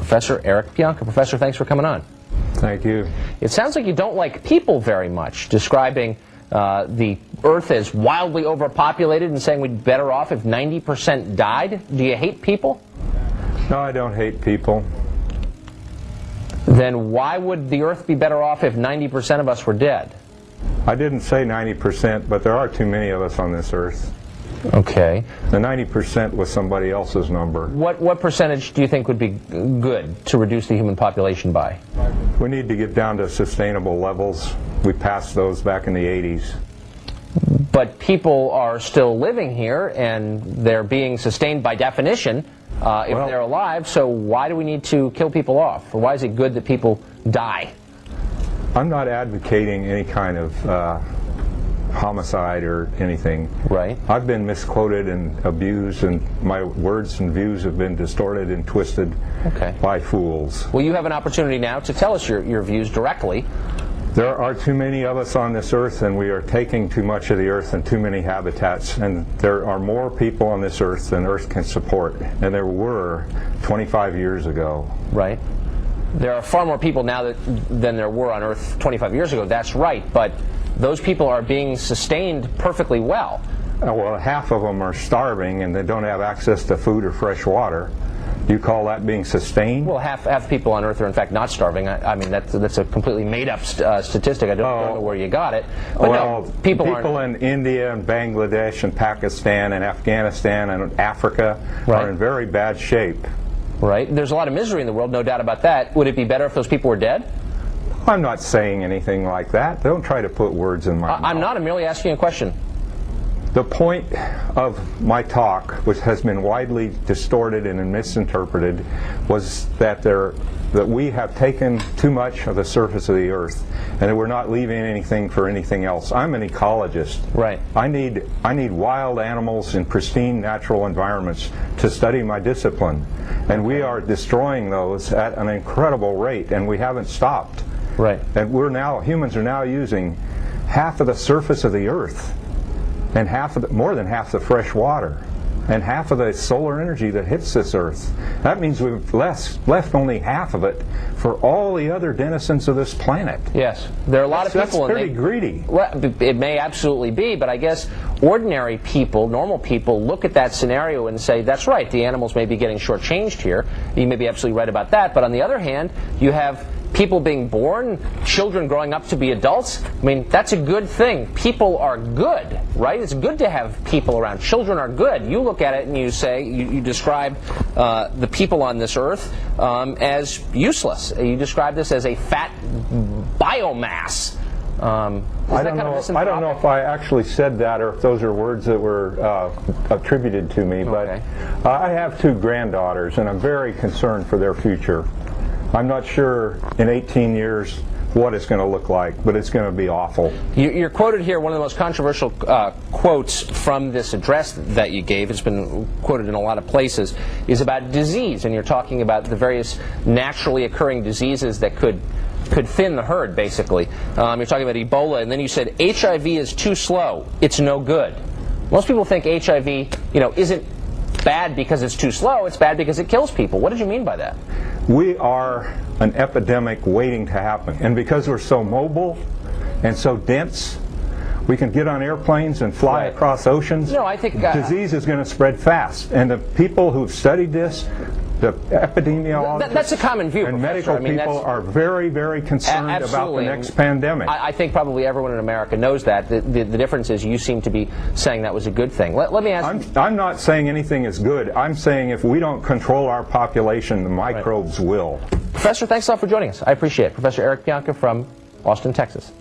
Professor Eric Pianka. Professor, thanks for coming on. Thank you. It sounds like you don't like people very much, describing the Earth as wildly overpopulated and saying we'd be better off if 90% died. Do you hate people? No, I don't hate people. Then why would the Earth be better off if 90% of us were dead? I didn't say 90%, but there are too many of us on this Earth. Okay. The 90% was somebody else's number. What percentage do you think would be good to reduce the human population by? We need to get down to sustainable levels. We passed those back in the 80s. But people are still living here, and they're being sustained by definition if they're alive, so why do we need to kill people off? Or why is it good that people die? I'm not advocating any kind of homicide or anything. Right. I've been misquoted and abused, and my words and views have been distorted and twisted by fools. Well, you have an opportunity now to tell us your views directly. There are too many of us on this Earth, and we are taking too much of the Earth and too many habitats, and there are more people on this Earth than Earth can support, and there were 25 years ago. Right. There are far more people now than there were on Earth 25 years ago, that's right, but those people are being sustained perfectly well. Well, half of them are starving and they don't have access to food or fresh water. You call that being sustained? Well, half people on Earth are in fact not starving. I mean, that's a completely made-up statistic. I don't know where you got it. But well, no, people in India and Bangladesh and Pakistan and Afghanistan and Africa are in very bad shape. Right. There's a lot of misery in the world, no doubt about that. Would it be better if those people were dead? I'm not saying anything like that. Don't try to put words in my mouth. I'm not. I'm merely asking a question. The point of my talk, which has been widely distorted and misinterpreted, was that we have taken too much of the surface of the Earth, and that we're not leaving anything for anything else. I'm an ecologist. Right. I need wild animals in pristine natural environments to study my discipline, and we are destroying those at an incredible rate, and we haven't stopped. Right. And humans are now using half of the surface of the Earth, and more than half the fresh water, and half of the solar energy that hits this Earth. That means we've left only half of it for all the other denizens of this planet. Yes, there are a lot of people. That's pretty greedy. Well, it may absolutely be, but I guess ordinary people, normal people, look at that scenario and say, that's right, the animals may be getting shortchanged here. You may be absolutely right about that, but on the other hand, you have people being born, children growing up to be adults. I mean, that's a good thing. People are good, right? It's good to have people around. Children are good. You look at it and you say, you describe the people on this Earth as useless. You describe this as a fat biomass. I don't know if I actually said that or if those are words that were attributed to me, but I have two granddaughters, and I'm very concerned for their future. I'm not sure in 18 years what it's going to look like, but it's going to be awful. You're quoted here, one of the most controversial quotes from this address that you gave, it's been quoted in a lot of places, is about disease, and you're talking about the various naturally occurring diseases that could thin the herd, basically. You're talking about Ebola, and then you said HIV is too slow, it's no good. Most people think HIV, isn't bad because it's too slow, it's bad because it kills people. What did you mean by that? We are an epidemic waiting to happen, and because we're so mobile and so dense, we can get on airplanes and fly across oceans. No, I think disease is going to spread fast, and the people who've studied this, the epidemiologists that's a common view, and Professor. medical people are very, very concerned about the next pandemic. I think probably everyone in America knows that. The difference is you seem to be saying that was a good thing. Let me ask you. I'm not saying anything is good. I'm saying if we don't control our population, the microbes will. Professor, thanks a lot for joining us. I appreciate it. Professor Eric Pianka from Austin, Texas.